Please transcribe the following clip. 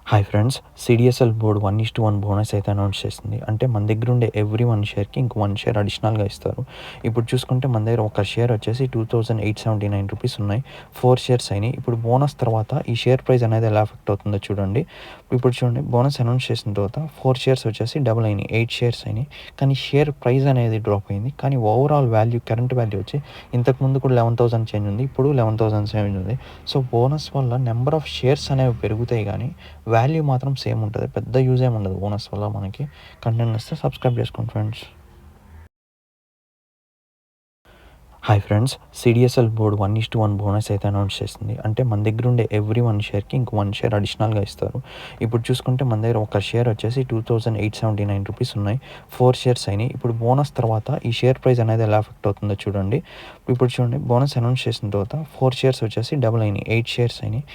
Hi friends, CDSL board 1:1 bonus అయితే announce చేసింది. అంటే మన దగ్గర ఉండే ఎవ్రీ 1 షేర్‌కి ఇంకో 1 షేర్ అడిషనల్‌గా ఇస్తారు. ఇప్పుడు చూసుకుంటే మన దగ్గర ఒక షేర్ వచ్చేసి రూ. 2879 ఉన్నాయి. 4 షేర్స్ అయినాయి. ఇప్పుడు బోనస్ తర్వాత ఈ షేర్ ప్రైస్ అనేది ఎలా ఎఫెక్ట్ అవుతుందో చూడండి. ఇప్పుడు చూడండి, బోనస్ అనౌన్స్ చేసిన తర్వాత 4 షేర్స్ వచ్చేసి డబుల్ అయినాయి. 8 షేర్స్ అయినాయి. కానీ షేర్ ప్రైస్ అనేది డ్రాప్ అయింది. కానీ ఓవరాల్ వాల్యూ, కరెంట్ వాల్యూ వచ్చి ఇంతకుముందు కూడా 11,000 చేంజ్ ఉంది. ఇప్పుడు 11,000 చేంజ్ ఉంది. సో బోనస్ వల్ల నెంబర్ ఆఫ్ షేర్స్ అనేవి పెరుగుతాయి కానీ వాల్యూ మాత్రం సేమ్ ఉంటది. పెద్ద యూజ్ ఏమి ఉండదు బోనస్ వల్ల మనకి. కంటెంట్ నచ్చితే సబ్స్క్రైబ్ చేసుకోండి friends. Hi friends, CDSL board 1:1 bonus అయితే అనౌన్స్ చేసింది. అంటే మన దగ్గర ఉండే ఎవ్రీ 1 షేర్‌కి ఇంకో 1 షేర్ అడిషనల్‌గా ఇస్తారు. ఇప్పుడు చూసుకుంటే మన దగ్గర ఒక షేర్ వచ్చేసి రూ. 2879 ఉన్నాయి. 4 షేర్స్ అయినాయి. ఇప్పుడు బోనస్ తర్వాత ఈ షేర్ ప్రైస్ అనేది ఎలా ఎఫెక్ట్ అవుతుందో చూడండి. ఇప్పుడు చూడండి, బోనస్ అనౌన్స్ చేసిన తర్వాత 4 షేర్స్ వచ్చేసి డబుల్ అయినాయి. 8 షేర్స్ అయినాయి.